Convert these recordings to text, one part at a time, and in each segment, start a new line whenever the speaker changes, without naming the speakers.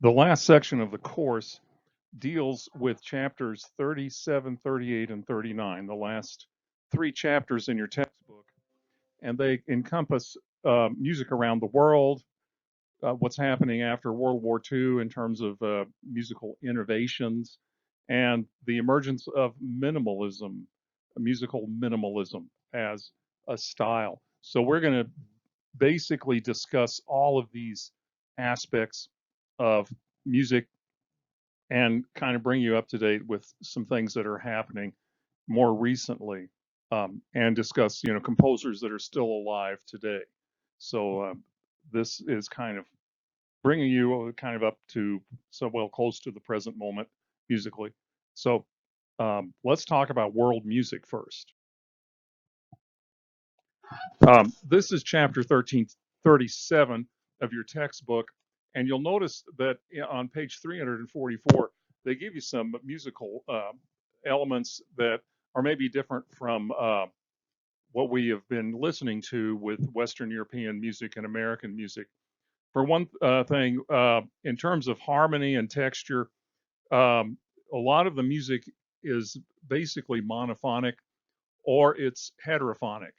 The last section of the course deals with chapters 37, 38, and 39, the last three chapters in your textbook, and they encompass music around the world, what's happening after World War II in terms of musical innovations, and the emergence of minimalism, musical minimalism as a style. So we're going to basically discuss all of these aspects of music and kind of bring you up to date with some things that are happening more recently, and discuss composers that are still alive today. So this is kind of bringing you kind of up to so well close to the present moment musically. So let's talk about world music first. This is chapter 1337 of your textbook, and you'll notice that on page 344, they give you some musical elements that are maybe different from what we have been listening to with Western European music and American music. For one thing, in terms of harmony and texture, a lot of the music is basically monophonic or it's heterophonic.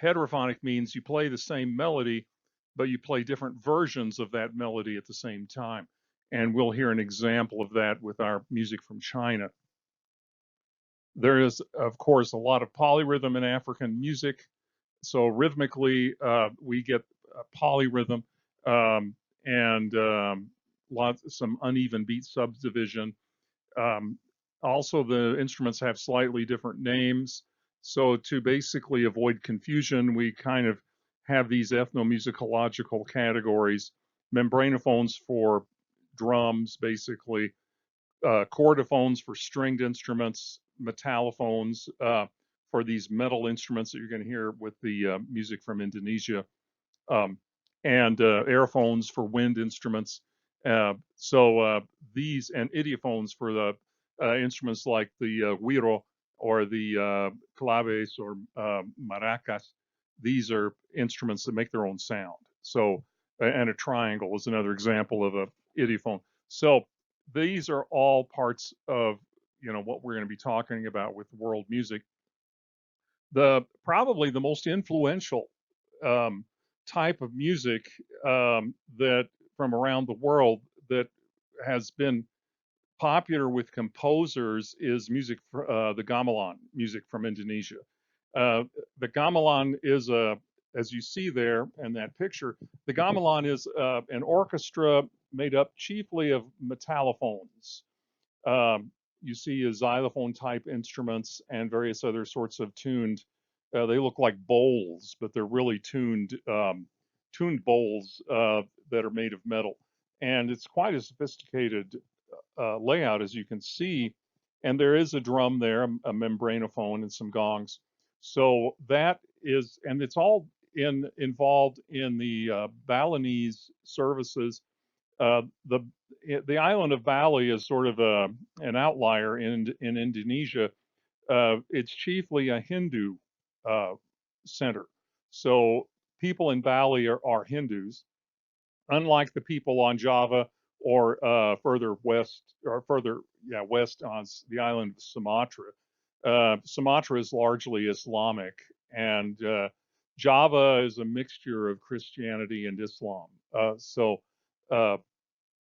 Heterophonic means you play the same melody, but you play different versions of that melody at the same time. And we'll hear an example of that with our music from China. There is, of course, a lot of polyrhythm in African music. So rhythmically, we get polyrhythm, and some uneven beat subdivision. Um, Also, the instruments have slightly different names. So to basically avoid confusion, we kind of have these ethnomusicological categories: membranophones for drums, basically, chordophones for stringed instruments, metallophones for these metal instruments that you're going to hear with the music from Indonesia, um, and aerophones for wind instruments. So these and idiophones for the instruments like the güiro or the claves or maracas. These are instruments that make their own sound. So, and a triangle is another example of a idiophone. So these are all parts of what we're going to be talking about with world music. The probably the most influential um, type of music that from around the world that has been popular with composers is music for the gamelan music from Indonesia. Uh, the gamelan is as you see there in that picture, the gamelan is an orchestra made up chiefly of metallophones. Um, you see a xylophone type instruments and various other sorts of tuned. They look like bowls, but they're really tuned bowls that are made of metal, and it's quite a sophisticated layout, as you can see. And there is a drum there, a membranophone, and some gongs. So that is, and it's all involved in the Balinese services. The island of Bali is sort of an outlier in Indonesia. It's chiefly a Hindu uh, center. So people in Bali are Hindus, unlike the people on Java or further west or further west on the island of Sumatra. Sumatra is largely Islamic, and Java is a mixture of Christianity and Islam. Uh,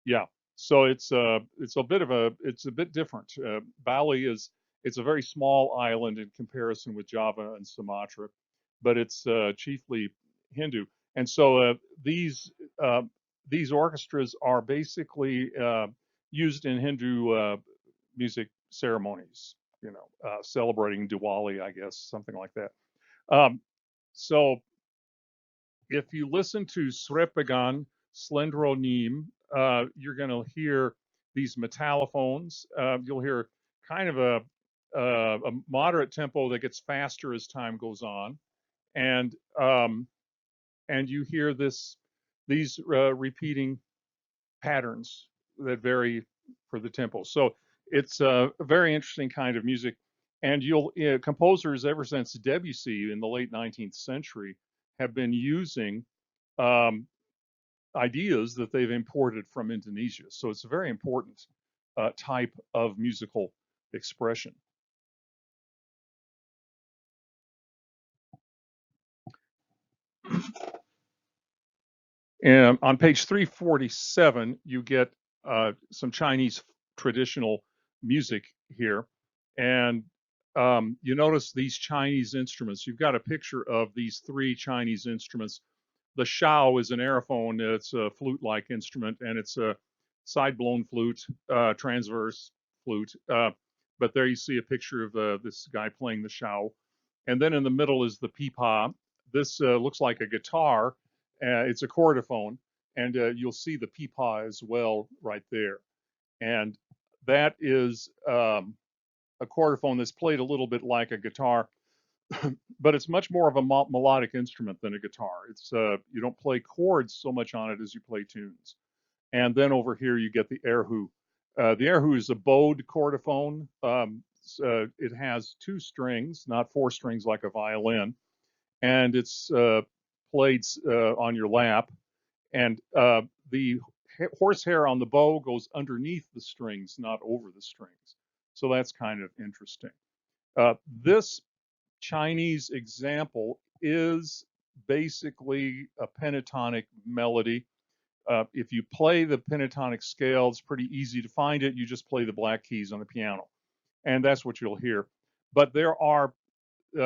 yeah, so it's a bit different. Bali is it's a very small island in comparison with Java and Sumatra, but it's chiefly Hindu. And so uh, these orchestras are basically used in Hindu music ceremonies. Celebrating Diwali, I guess, something like that. Um, so if you listen to Srepagan Slendro you're going to hear these metallophones. You'll hear kind of a moderate tempo that gets faster as time goes on, and you hear these repeating patterns that vary for the tempo. So it's a very interesting kind of music, and you'll composers ever since Debussy in the late 19th century have been using um, ideas that they've imported from Indonesia. So it's a very important type of musical expression. And on page 347, you get some Chinese traditional music here. And you notice these Chinese instruments. You've got a picture of these three Chinese instruments. The shao is an aerophone. It's a flute-like instrument, and it's a side-blown flute, transverse flute. But there you see a picture of this guy playing the shao. And then in the middle is the pipa. This looks like a guitar. It's a chordophone, and you'll see the pipa as well right there. And that is a chordophone that's played a little bit like a guitar, but it's much more of a melodic instrument than a guitar. It's you don't play chords so much on it as you play tunes. And then over here you get the erhu. The erhu is a bowed chordophone. It has 2 strings, not 4 strings like a violin, and it's played on your lap. And the horsehair on the bow goes underneath the strings, not over the strings. So that's kind of interesting. This Chinese example is basically a pentatonic melody. If you play the pentatonic scale, it's pretty easy to find it. You just play the black keys on the piano, and that's what you'll hear. But there are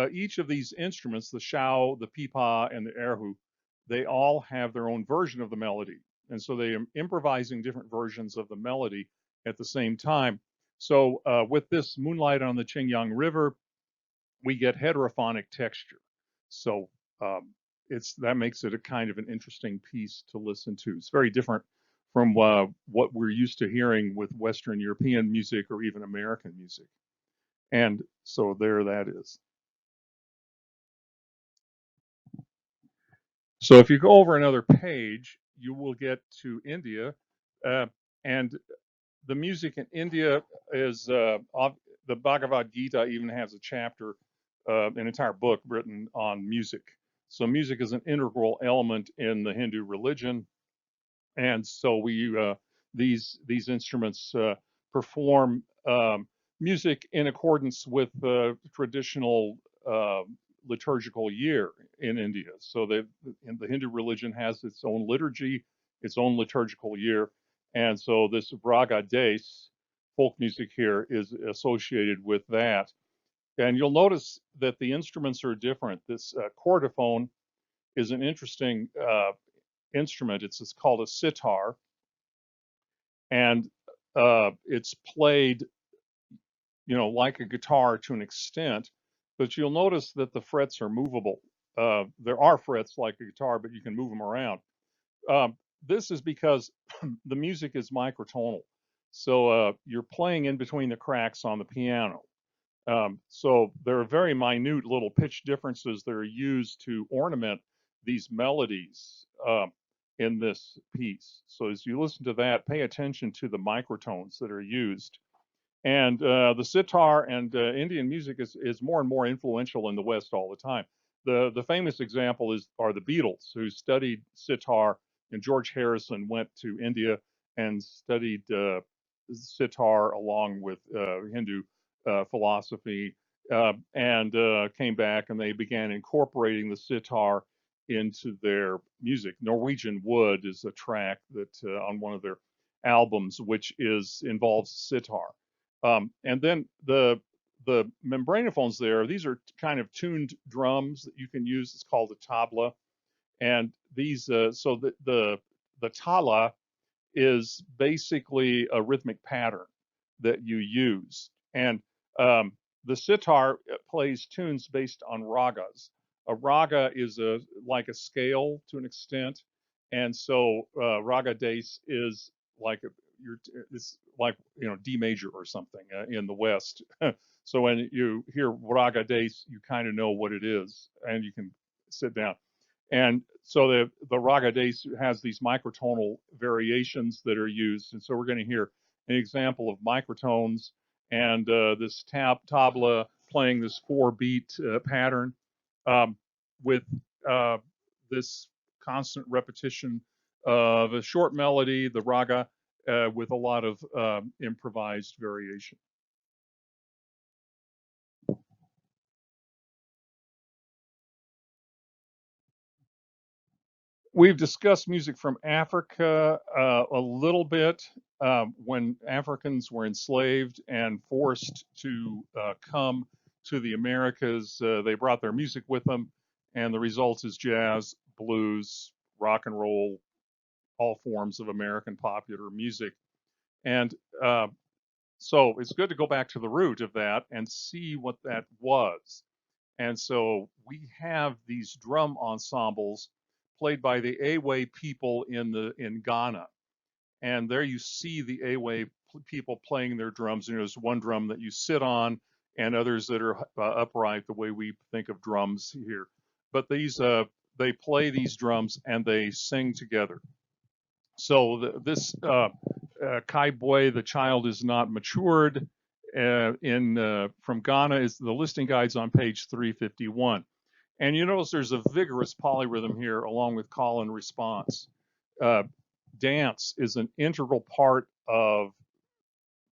each of these instruments, the shao, the pipa, and the erhu, they all have their own version of the melody. And so they are improvising different versions of the melody at the same time. So with this Moonlight on the Qingyang River, we get heterophonic texture. So that makes it a kind of an interesting piece to listen to. It's very different from what we're used to hearing with Western European music or even American music. And so there that is. So if you go over another page, you will get to India, and the music in India is the Bhagavad Gita even has a chapter, an entire book written on music. So music is an integral element in the Hindu religion, and so these instruments perform music in accordance with the traditional liturgical year in India. So the Hindu religion has its own liturgy, its own liturgical year, and so this raga des, folk music here, is associated with that. And you'll notice that the instruments are different. This chordophone is an interesting instrument. It's called a sitar, and it's played, like a guitar to an extent, but you'll notice that the frets are movable. There are frets like a guitar, but you can move them around. This is because the music is microtonal. So you're playing in between the cracks on the piano. So there are very minute little pitch differences that are used to ornament these melodies in this piece. So as you listen to that, pay attention to the microtones that are used. And the sitar and Indian music is more and more influential in the West all the time. The famous example are the Beatles, who studied sitar, and George Harrison went to India and studied sitar along with Hindu philosophy, and came back, and they began incorporating the sitar into their music. Norwegian Wood is a track that on one of their albums, which involves sitar. And then the membranophones there, these are kind of tuned drums that you can use. It's called a tabla. And these, so the tala is basically a rhythmic pattern that you use. And the sitar plays tunes based on ragas. A raga is like a scale to an extent. And so raga des is like it's like D major or something in the West. So when you hear raga des, you kind of know what it is, and you can sit down. And so the raga des has these microtonal variations that are used, and so we're going to hear an example of microtones and this tabla playing this 4-beat pattern with this constant repetition the short melody, the raga, with a lot of improvised variation. We've discussed music from Africa a little bit. When Africans were enslaved and forced to come to the Americas, they brought their music with them, and the result is jazz, blues, rock and roll, all forms of American popular music. And so it's good to go back to the root of that and see what that was. And so we have these drum ensembles played by the Awe people in Ghana. And there you see the Awe people playing their drums. And there's one drum that you sit on, and others that are upright, the way we think of drums here. But these they play these drums and they sing together. So this Kai Boy, the child is not matured. From Ghana is the listing guides on page 351. And you notice there's a vigorous polyrhythm here along with call and response. Uh, Dance is an integral part of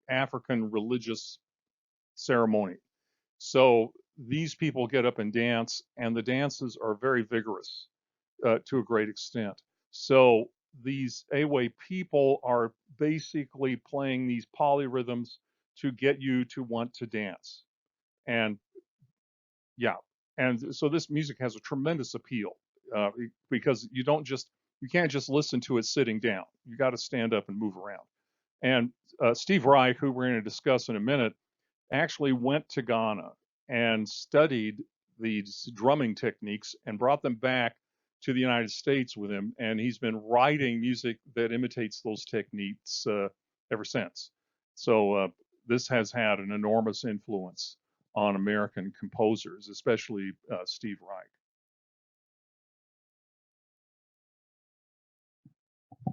African religious ceremony. So these people get up and dance, and the dances are very vigorous to a great extent. So these Awe people are basically playing these polyrhythms to get you to want to dance. And yeah, and so this music has a tremendous appeal because you can't just listen to it sitting down. You got to stand up and move around. And Steve Reich, who we're going to discuss in a minute, actually went to Ghana and studied these drumming techniques and brought them back to the United States with him. And he's been writing music that imitates those techniques ever since. So this has had an enormous influence on American composers, especially Steve Reich.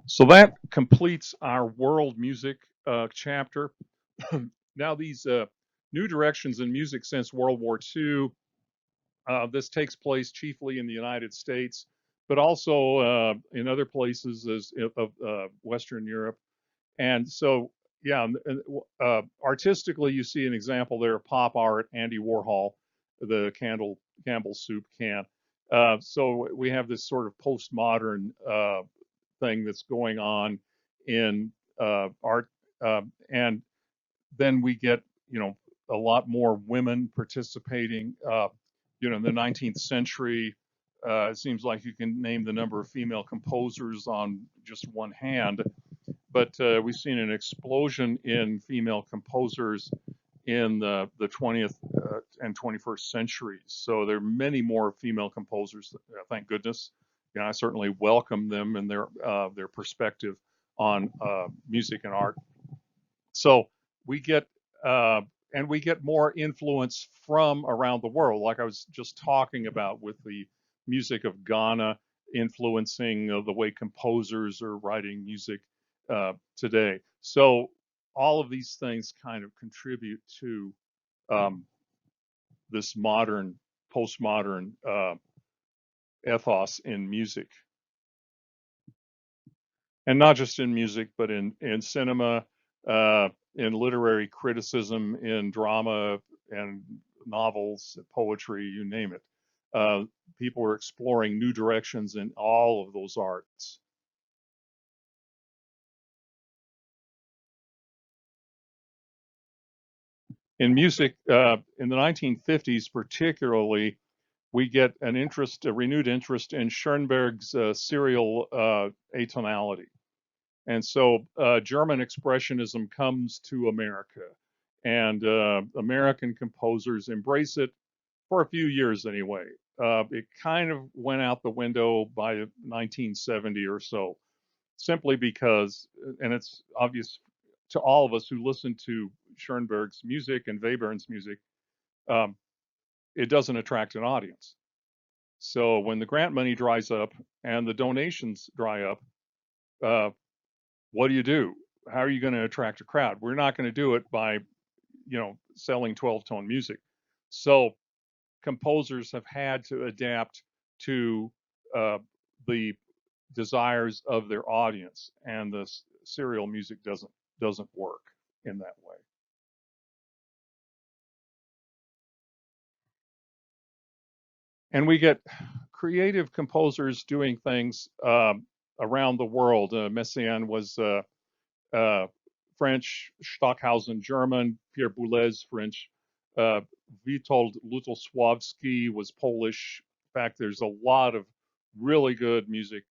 So that completes our world music chapter. Now, these new directions in music since World War II, this takes place chiefly in the United States, but also in other places of Western Europe. And so, yeah, artistically, you see an example there of pop art, Andy Warhol, the Campbell soup can. So we have this sort of postmodern thing that's going on in art, and then we get, a lot more women participating. In the 19th century, it seems like you can name the number of female composers on just one hand. But we've seen an explosion in female composers in the 20th and 21st centuries. So there are many more female composers, thank goodness. I certainly welcome them and their perspective on music and art. So we get and we get more influence from around the world, like I was just talking about with the music of Ghana influencing the way composers are writing music today. So all of these things kind of contribute to um, this postmodern ethos in music, and not just in music, but in cinema, in literary criticism, in drama and novels, poetry, you name it. Uh, People are exploring new directions in all of those arts. In music, in the 1950s particularly, we get a renewed interest in Schoenberg's serial atonality. And so German expressionism comes to America, and American composers embrace it for a few years anyway. It kind of went out the window by 1970 or so, simply because, and it's obvious to all of us who listen to Schoenberg's music and Webern's music, um, it doesn't attract an audience. So when the grant money dries up and the donations dry up, uh, what do you do? How are you going to attract a crowd? We're not going to do it by, selling 12-tone music. So composers have had to adapt to uh, the desires of their audience, and the serial music doesn't work in that way. And we get creative composers doing things around the world. Messiaen was uh, French, Stockhausen German, Pierre Boulez French, uh, Witold Lutosławski was Polish. In fact, there's a lot of really good music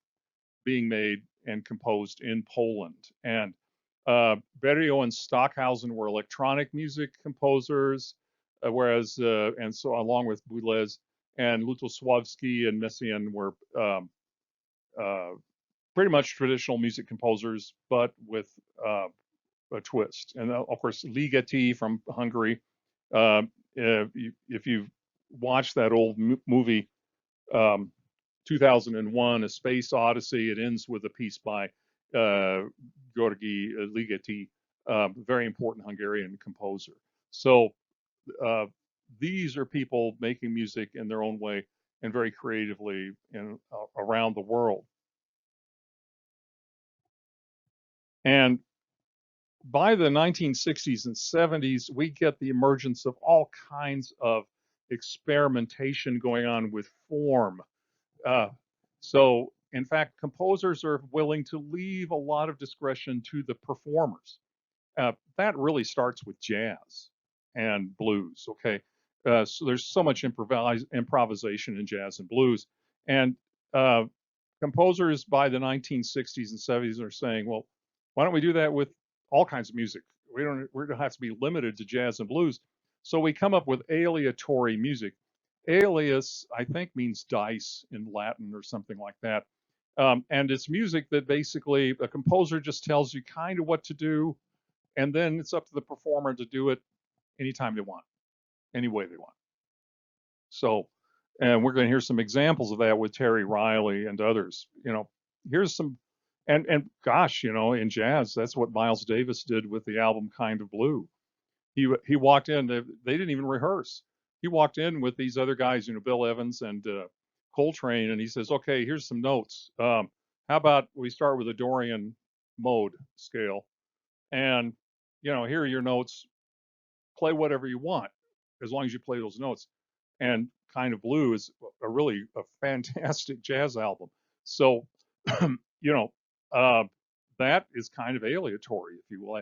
being made and composed in Poland. And Berio and Stockhausen were electronic music composers, whereas, and so along with Boulez, and Lutosławski and Messiaen were uh, pretty much traditional music composers, but with a twist. And of course, Ligeti from Hungary. If you've watched that old movie, um, 2001, A Space Odyssey, it ends with a piece by György Ligeti, very important Hungarian composer. So uh, these are people making music in their own way and very creatively around the world. And by the 1960s and 70s, we get the emergence of all kinds of experimentation going on with form. Uh, so, in fact, composers are willing to leave a lot of discretion to the performers. That really starts with jazz and blues. Okay, so there's so much improvisation in jazz and blues, and uh, composers by the 1960s and 70s are saying, well, why don't we do that with all kinds of music? We don't have to be limited to jazz and blues. So we come up with aleatory music. Alias, I think, means dice in Latin or something like that. And it's music that basically a composer just tells you kind of what to do, and then it's up to the performer to do it anytime they want, any way they want. So, and we're going to hear some examples of that with Terry Riley and others. Here's some, and gosh, in jazz, that's what Miles Davis did with the album Kind of Blue. He walked in, they didn't even rehearse. He walked in with these other guys, Bill Evans and Coltrane, and he says, okay, here's some notes. How about we start with a Dorian mode scale, and here are your notes. Play whatever you want, as long as you play those notes. And Kind of Blue is a fantastic jazz album. So, that is kind of aleatory, if you will.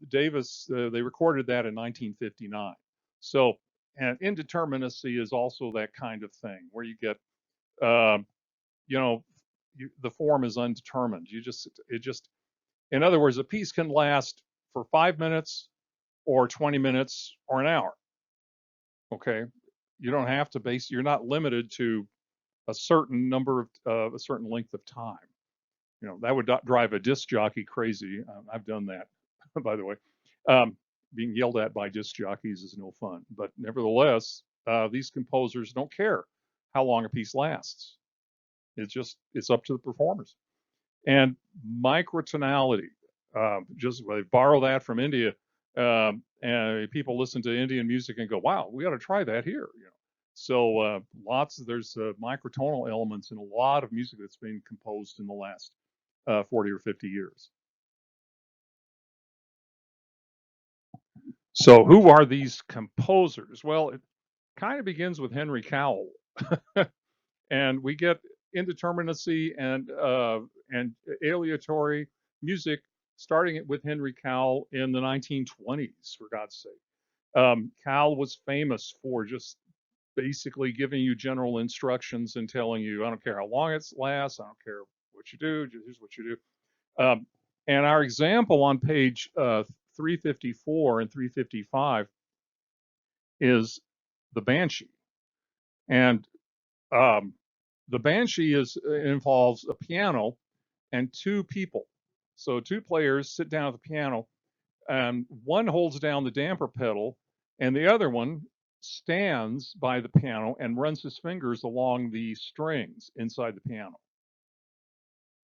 Davis, they recorded that in 1959. So, and indeterminacy is also that kind of thing where you get, the form is undetermined. In other words, a piece can last for 5 minutes or 20 minutes or an hour. Okay. You don't have to you're not limited to a certain number of, a certain length of time. That would drive a disc jockey crazy. I've done that, by the way. Being yelled at by disc jockeys is no fun. But nevertheless, these composers don't care how long a piece lasts. It's up to the performers. And microtonality, just I borrow that from India. And people listen to Indian music and go, wow, we got to try that here. So there's microtonal elements in a lot of music that's been composed in the last 40 or 50 years. So who are these composers? Well, it kind of begins with Henry Cowell. And we get indeterminacy and aleatory music starting with Henry Cowell in the 1920s, for God's sake. Cowell was famous for just basically giving you general instructions and telling you, I don't care how long it lasts, I don't care what you do, here's what you do. And our example on page 354 and 355 is the Banshee. And the Banshee involves a piano and two people. So two players sit down at the piano, and one holds down the damper pedal, and the other one stands by the piano and runs his fingers along the strings inside the piano.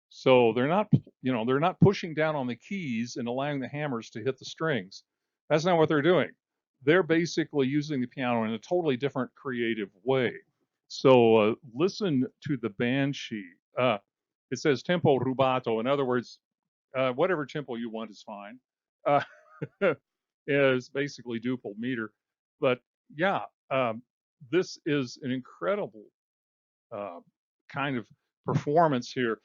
So they're not pushing down on the keys and allowing the hammers to hit the strings. That's not what they're doing. They're basically using the piano in a totally different creative way. So listen to the Banshee. it says tempo rubato. In other words, whatever tempo you want is fine. Uh, is basically duple meter. But yeah, this is an incredible kind of performance here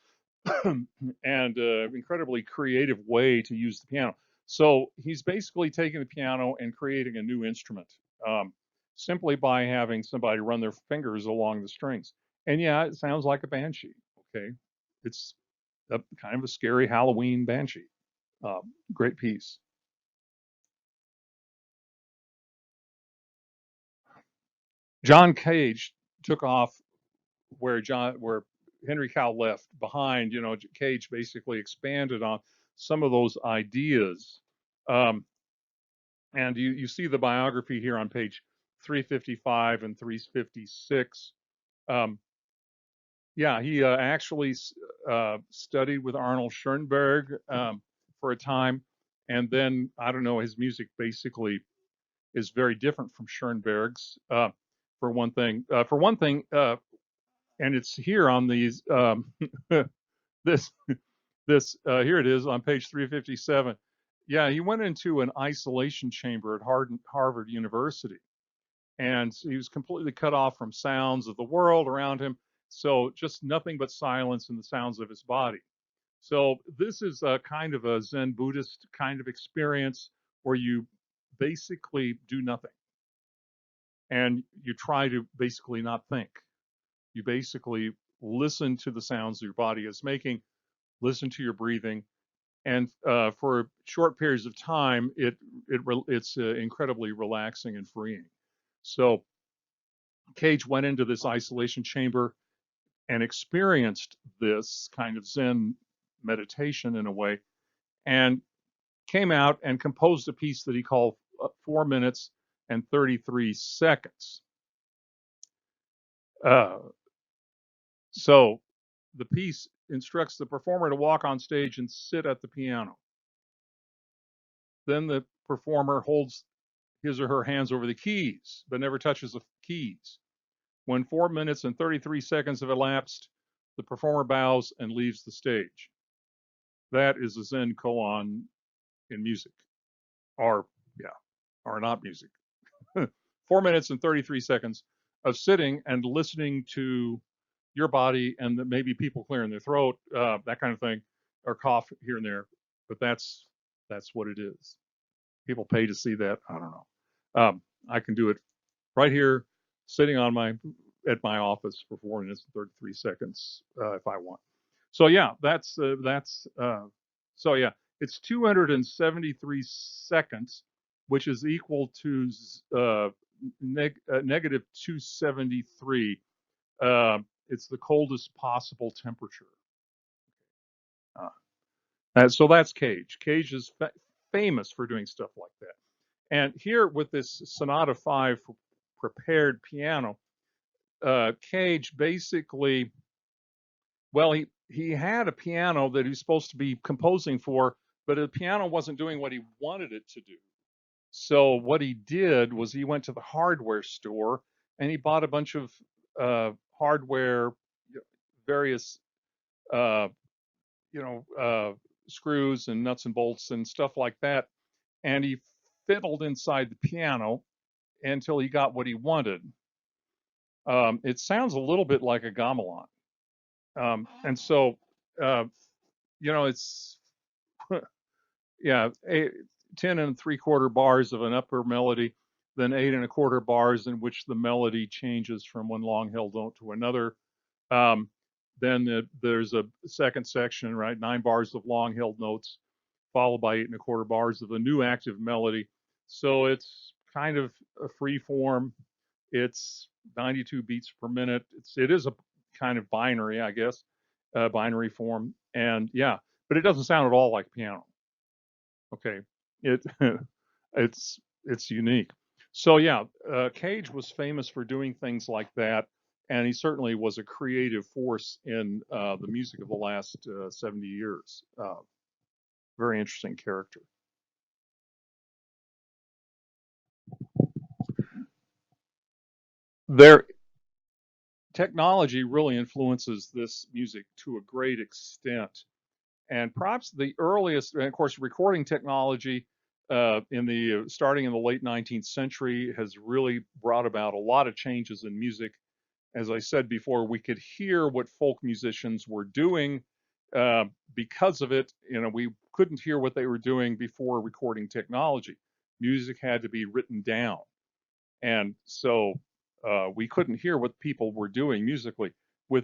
and incredibly creative way to use the piano. So he's basically taking the piano and creating a new instrument simply by having somebody run their fingers along the strings. And yeah, it sounds like a banshee. Okay, it's a kind of a scary Halloween banshee. Great piece. John Cage took off where Henry Cow left behind. You know, Cage basically expanded on some of those ideas. Um, and you see the biography here on page 355 and 356. Um, yeah, he actually studied with Arnold Schoenberg for a time, and then I don't know, his music basically is very different from Schoenberg's. For one thing, and it's here on these this here it is on page 357. Yeah, he went into an isolation chamber at Harvard University, and he was completely cut off from sounds of the world around him. So just nothing but silence and the sounds of his body. So this is a kind of a Zen Buddhist kind of experience where you basically do nothing and you try to basically not think. You basically listen to the sounds your body is making, listen to your breathing, and for short periods of time, it's incredibly relaxing and freeing. So Cage went into this isolation chamber and experienced this kind of Zen meditation in a way, and came out and composed a piece that he called 4 minutes and 33 seconds. Uh, so the piece instructs the performer to walk on stage and sit at the piano. Then the performer holds his or her hands over the keys, but never touches the keys. When 4 minutes and 33 seconds have elapsed, the performer bows and leaves the stage. That is a Zen koan in music, or yeah, or not music. 4 minutes and 33 seconds of sitting and listening to your body and maybe people clearing their throat, that kind of thing, or cough here and there. But that's what it is. People pay to see that. I don't know. I can do it right here, sitting on at my office for 4 minutes and 33 seconds if I want. So yeah, so yeah, it's 273 seconds, which is equal to negative 273. It's the coldest possible temperature. So that's Cage. Cage is famous for doing stuff like that. And here with this Sonata 5 prepared piano, Cage basically, well, he had a piano that he was supposed to be composing for, but the piano wasn't doing what he wanted it to do. So what he did was he went to the hardware store and he bought a bunch of hardware, various uh, screws and nuts and bolts and stuff like that, and he fiddled inside the piano until he got what he wanted. It sounds a little bit like a gamelan. And so, uh, it's, yeah, 10 and 3/4 bars of an upper melody, then 8 and a quarter bars in which the melody changes from one long held note to another. Um, then there's a second section, right? 9 bars of long held notes, followed by 8 and a quarter bars of a new active melody. So it's kind of a free form. It's 92 beats per minute. It is a kind of binary, I guess, binary form. And yeah, but it doesn't sound at all like piano. Okay, it it's unique. So yeah, Cage was famous for doing things like that, and he certainly was a creative force in the music of the last 70 years. Very interesting character. There technology really influences this music to a great extent. And perhaps the earliest, and of course, recording technology in the starting in the late 19th century has really brought about a lot of changes in music. As I said before, we could hear what folk musicians were doing uh, because of it. You know, we couldn't hear what they were doing before recording technology. Music had to be written down, and so we couldn't hear what people were doing musically.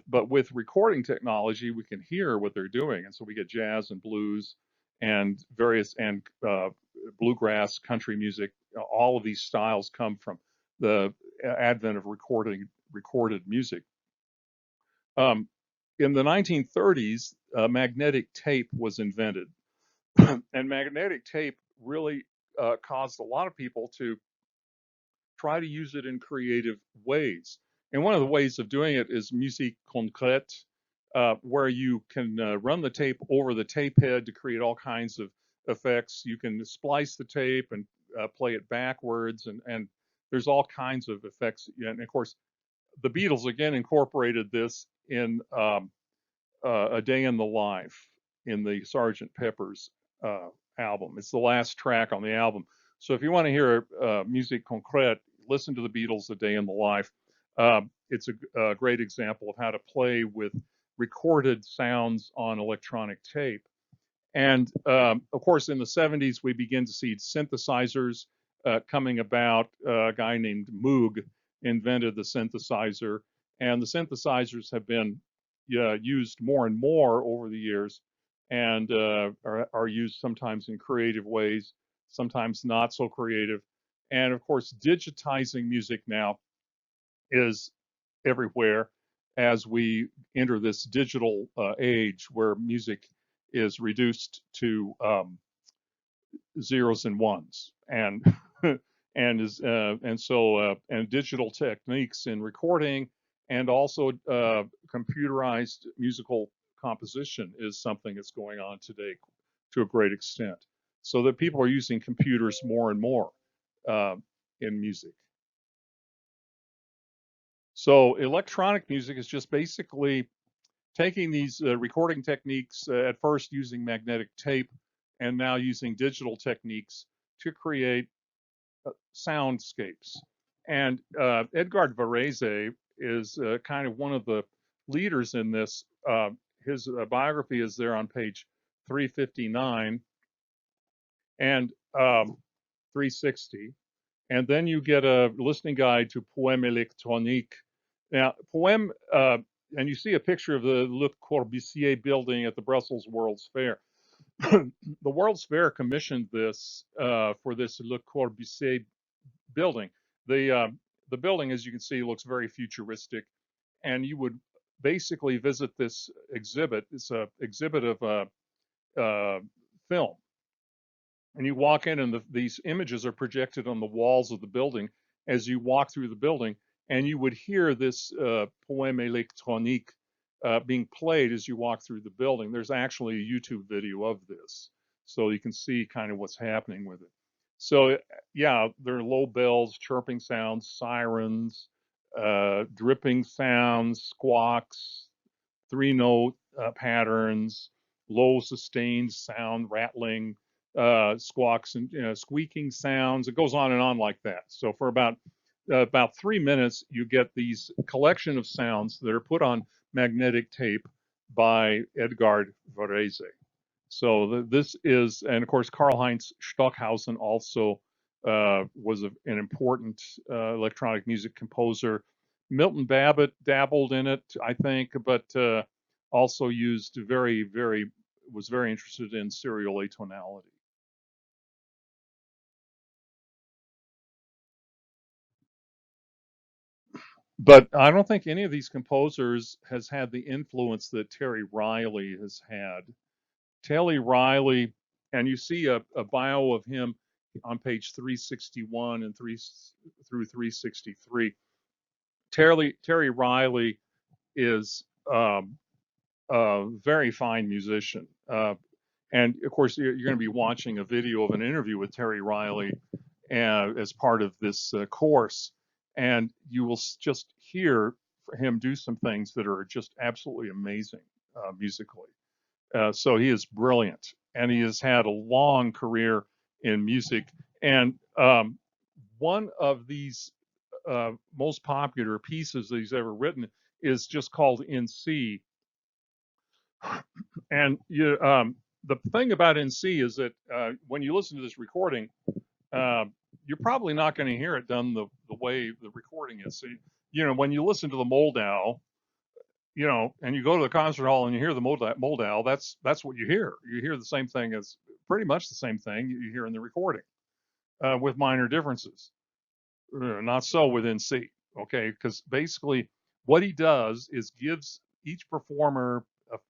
But with recording technology, we can hear what they're doing, and so we get jazz and blues and various and bluegrass, country music. All of these styles come from the advent of recorded music. Um, in the 1930s, magnetic tape was invented, and magnetic tape really caused a lot of people to try to use it in creative ways. And one of the ways of doing it is musique concrète, where you can run the tape over the tape head to create all kinds of effects. You can splice the tape and play it backwards, and there's all kinds of effects. And of course, the Beatles again incorporated this in A Day in the Life in the Sgt. Pepper's uh, album. It's the last track on the album. So if you want to hear musique concrète, listen to the Beatles' A Day in the Life. It's a great example of how to play with recorded sounds on electronic tape. And of course, in the 70s, we begin to see synthesizers coming about. A guy named Moog invented the synthesizer, and the synthesizers have been used more and more over the years, and are used sometimes in creative ways, sometimes not so creative. And of course, digitizing music now is everywhere as we enter this digital age where music is reduced to zeros and ones, and and digital techniques in recording, and also computerized musical composition is something that's going on today to a great extent, so that people are using computers more and more uh, in music. So electronic music is just basically taking these recording techniques, at first using magnetic tape and now using digital techniques to create soundscapes. And Edgard Varese is kind of one of the leaders in this. His biography is there on page 359 and 360. And then you get a listening guide to Poème électronique. Now, Poème, and you see a picture of the Le Corbusier building at the Brussels World's Fair. The World's Fair commissioned this for this Le Corbusier building. The building, as you can see, looks very futuristic, and you would basically visit this exhibit. It's an exhibit of film, and you walk in, and these images are projected on the walls of the building as you walk through the building, and you would hear this poème électronique being played as you walk through the building. There's actually a YouTube video of this, so you can see kind of what's happening with it. So yeah, there are low bells, chirping sounds, sirens, dripping sounds, squawks, three note patterns, low sustained sound, rattling, squawks, and squeaking sounds. It goes on and on like that. So for about 3 minutes, you get these collection of sounds that are put on magnetic tape by Edgard Varese. So this is, and of course, Karl-Heinz Stockhausen also was an important electronic music composer. Milton Babbitt dabbled in it, I think, but also used was very interested in serial atonality. But I don't think any of these composers has had the influence that Terry Riley has had. Terry Riley, and you see a bio of him on page 361 and 3 through 363. Terry Riley is a very fine musician. And of course, you're going to be watching a video of an interview with Terry Riley as part of this course. And you will just hear him do some things that are just absolutely amazing musically. So he is brilliant, and he has had a long career in music. And one of these most popular pieces that he's ever written is just called In C. And the thing about In C is that when you listen to this recording, uh, you're probably not going to hear it done the way the recording is. So, when you listen to the Moldau, and you go to the concert hall and you hear the Moldau, that's what you hear. You hear the same thing as pretty much the same thing you hear in the recording, with minor differences. Not so within C, okay? Because basically, what he does is gives each performer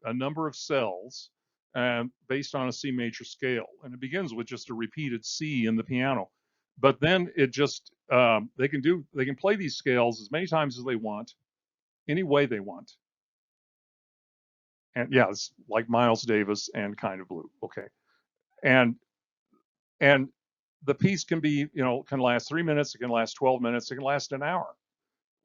a number of cells based on a C major scale, and it begins with just a repeated C in the piano. But then it just they can play these scales as many times as they want, any way they want. And yeah, it's like Miles Davis and Kind of Blue, okay? And and the piece can be, can last 3 minutes, it can last 12 minutes, it can last an hour.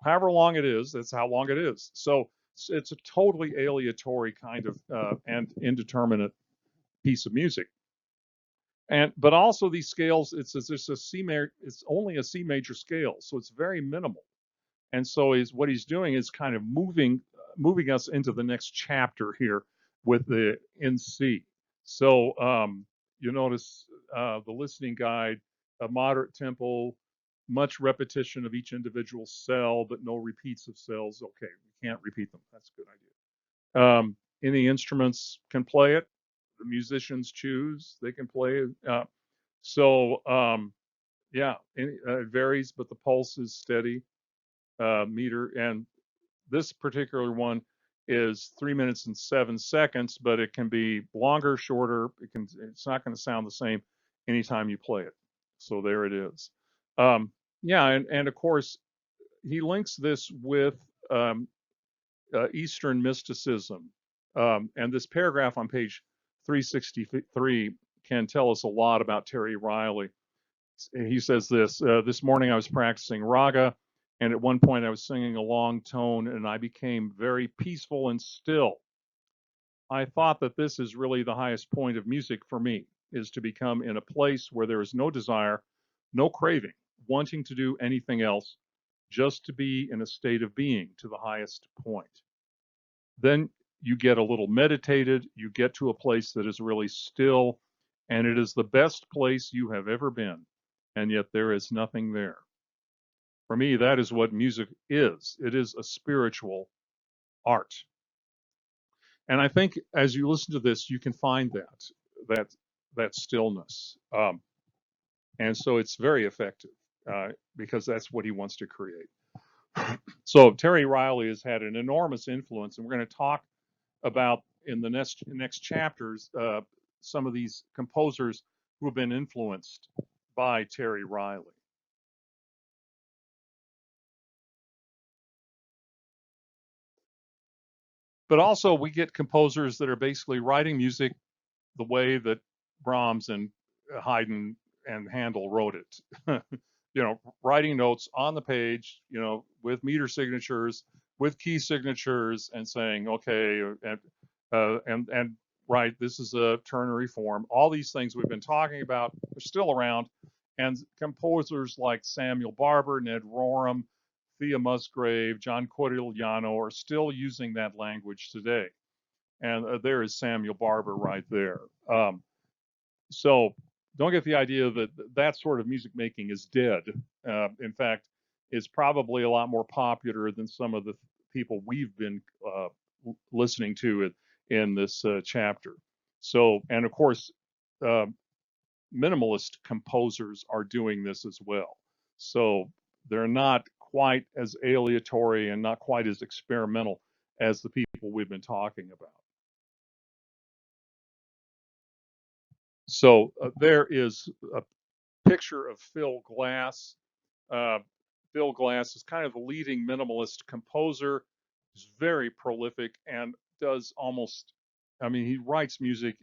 However long it is, that's how long it is. So it's a totally aleatory kind of and indeterminate piece of music. But also these scales, it's only a C major scale, so it's very minimal. And so what he's doing is kind of moving us into the next chapter here with the in C. So you notice the listening guide, a moderate tempo, much repetition of each individual cell, but no repeats of cells. Okay, we can't repeat them. That's a good idea. Any instruments can play it. The musicians choose. They can play it. Yeah, it varies, but the pulse is steady meter. And this particular one is 3 minutes and 7 seconds, but it can be longer, shorter. It's not going to sound the same anytime you play it. So there it is. Yeah, and of course, he links this with Eastern mysticism. And this paragraph on page 363 can tell us a lot about Terry Riley. He says this morning I was practicing raga, and at one point I was singing a long tone, and I became very peaceful and still. I thought that this is really the highest point of music for me, is to become in a place where there is no desire, no craving, wanting to do anything else, just to be in a state of being to the highest point. Then you get a little meditated, you get to a place that is really still, and it is the best place you have ever been, and yet there is nothing there. For me, that is what music is. It is a spiritual art. And I think as you listen to this, you can find that stillness. And so it's very effective because that's what he wants to create. So Terry Riley has had an enormous influence, and we're going to talk about in the next chapters some of these composers who have been influenced by Terry Riley. But also we get composers that are basically writing music the way that Brahms and Haydn and Handel wrote it. Writing notes on the page, with meter signatures, with key signatures, and saying, okay, and right, this is a ternary form. All these things we've been talking about are still around, and composers like Samuel Barber, Ned Rorem, Thea Musgrave, John Corigliano are still using that language today. And there is Samuel Barber right there. So don't get the idea that that sort of music making is dead. In fact, it's probably a lot more popular than some of the people we've been listening to in this chapter. So, and of course, minimalist composers are doing this as well. So they're not quite as aleatory and not quite as experimental as the people we've been talking about. So there is a picture of Phil Glass. Phil Glass is kind of the leading minimalist composer. He's very prolific and does he writes music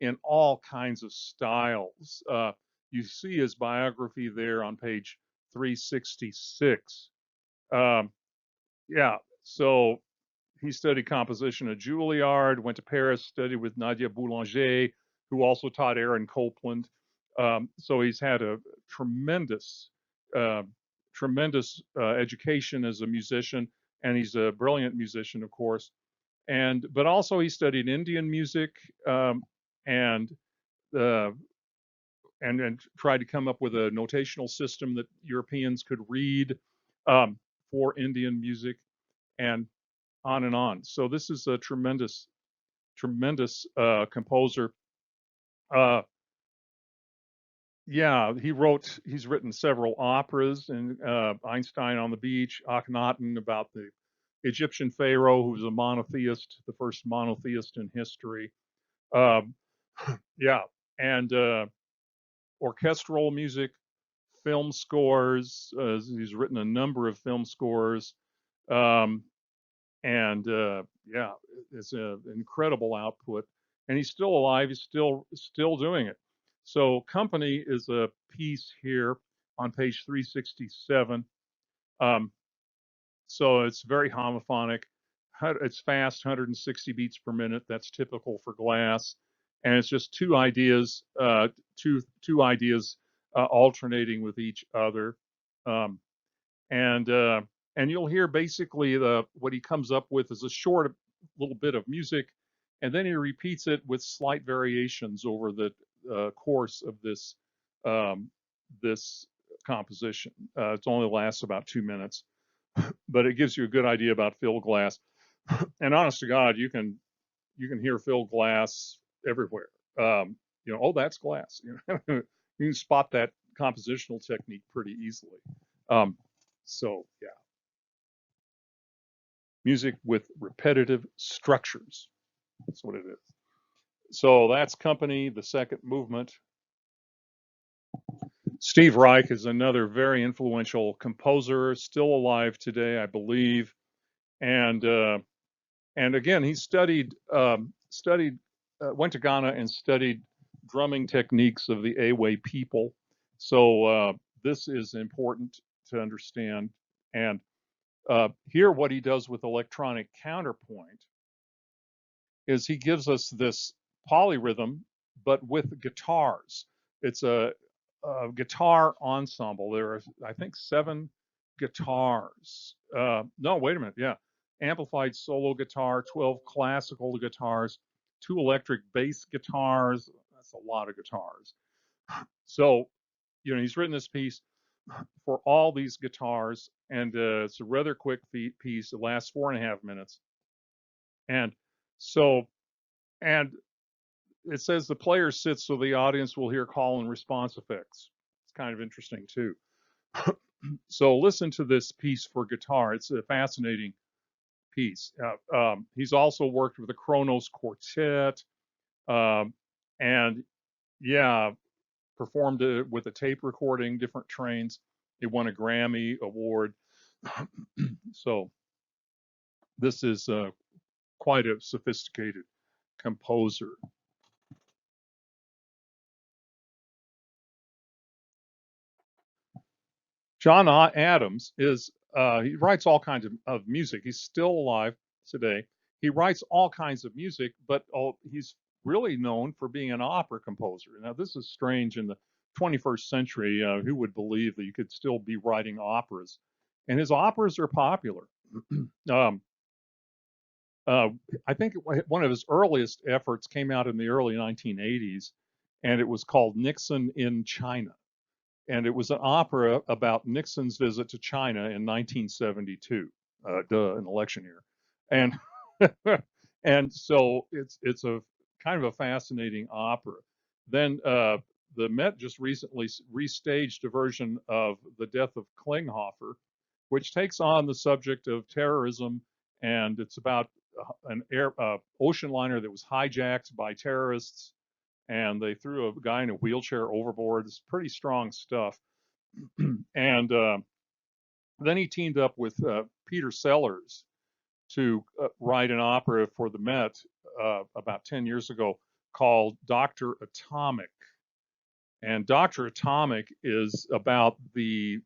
in all kinds of styles. You see his biography there on page 366. Yeah, So he studied composition at Juilliard, went to Paris, studied with Nadia Boulanger, who also taught Aaron Copland. So he's had a tremendous, uh, tremendous education as a musician, and he's a brilliant musician, of course. But also he studied Indian music, and uh, and tried to come up with a notational system that Europeans could read, for Indian music, and on and on. So this is a tremendous, tremendous composer. Uh, yeah, he's written several operas, and Einstein on the Beach, Akhenaten, about the Egyptian pharaoh who was a monotheist, the first monotheist in history. Um, yeah, and orchestral music, film scores. He's written a number of film scores. Um, and yeah, it's an incredible output. And he's still alive. He's still doing it. So Company is a piece here on page 367. Um, so it's very homophonic. It's fast, 160 beats per minute. That's typical for glass. And it's just two ideas, two ideas alternating with each other. Um, and and you'll hear basically what he comes up with is a short little bit of music, and then he repeats it with slight variations over the course of um, this composition. It only lasts about 2 minutes, but it gives you a good idea about Phil Glass. And honest to God, you can hear Phil Glass everywhere. Oh, that's Glass. You can spot that compositional technique pretty easily. Um, so yeah, music with repetitive structures. That's what it is. So that's Company, the second movement. Steve Reich is another very influential composer, still alive today, I believe. And again, he went to Ghana and studied drumming techniques of the Ewe people. So this is important to understand. And here, what he does with electronic counterpoint is he gives us this polyrhythm, but with guitars. It's a guitar ensemble. There are, I think, 7 guitars. No, wait a minute. Yeah. Amplified solo guitar, 12 classical guitars, 2 electric bass guitars. That's a lot of guitars. So, he's written this piece for all these guitars, and it's a rather quick piece. It lasts 4.5 minutes. And so, and it says the player sits so the audience will hear call and response effects. It's kind of interesting too. So listen to this piece for guitar. It's a fascinating piece. He's also worked with the Kronos Quartet, and yeah, performed it with a tape recording, different trains. He won a Grammy award. So this is quite a sophisticated composer. John Adams he writes all kinds of music. He's still alive today. He writes all kinds of music, but he's really known for being an opera composer. Now, this is strange in the 21st century. Who would believe that you could still be writing operas? And his operas are popular. um, uh, I think one of his earliest efforts came out in the early 1980s, and it was called Nixon in China, and it was an opera about Nixon's visit to China in 1972, an election year, and and so it's a kind of a fascinating opera. Then the Met just recently restaged a version of The Death of Klinghoffer, which takes on the subject of terrorism, and it's about an ocean liner that was hijacked by terrorists, and they threw a guy in a wheelchair overboard. It's pretty strong stuff. And then he teamed up with Peter Sellers to write an opera for the Met about 10 years ago called Dr. Atomic. And Dr. Atomic is about the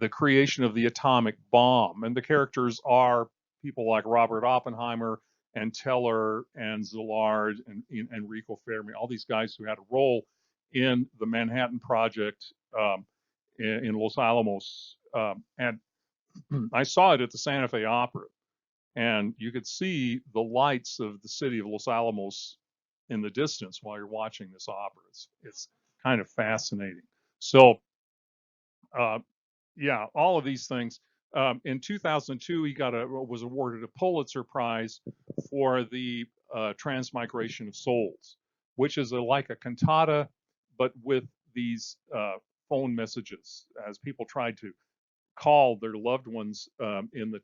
the creation of the atomic bomb. And the characters are people like Robert Oppenheimer and Teller and Szilard and Enrico Fermi, all these guys who had a role in the Manhattan Project in Los Alamos. And I saw it at the Santa Fe Opera, and you could see the lights of the city of Los Alamos in the distance while you're watching this opera. It's kind of fascinating. So, yeah, all of these things. In 2002, he was awarded a Pulitzer Prize for the Transmigration of Souls, which is like a cantata, but with these phone messages as people tried to call their loved ones in the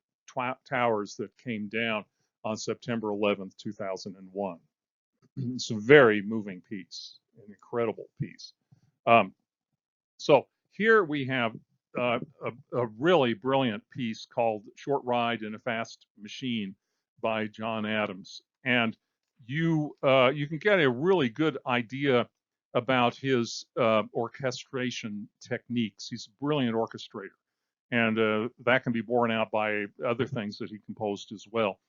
towers that came down on September 11th, 2001. It's a very moving piece, an incredible piece. So here we have a really brilliant piece called Short Ride in a Fast Machine by John Adams. And you can get a really good idea about his orchestration techniques. He's a brilliant orchestrator. And that can be borne out by other things that he composed as well.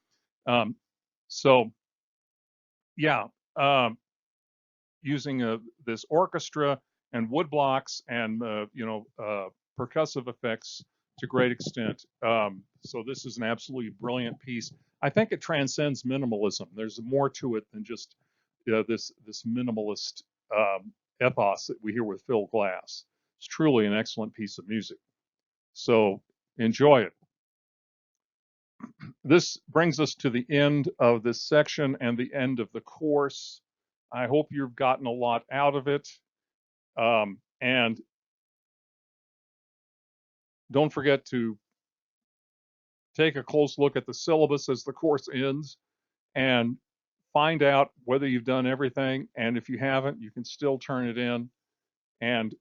So, yeah, using this orchestra and woodblocks and percussive effects to great extent. So this is an absolutely brilliant piece. I think it transcends minimalism. There's more to it than just this minimalist ethos that we hear with Phil Glass. It's truly an excellent piece of music. So enjoy it. This brings us to the end of this section and the end of the course. I hope you've gotten a lot out of it. And don't forget to take a close look at the syllabus as the course ends and find out whether you've done everything. And if you haven't, you can still turn it in, and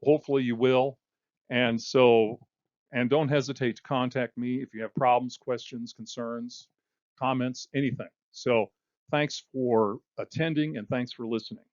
hopefully you will. And don't hesitate to contact me if you have problems, questions, concerns, comments, anything. So thanks for attending, and thanks for listening.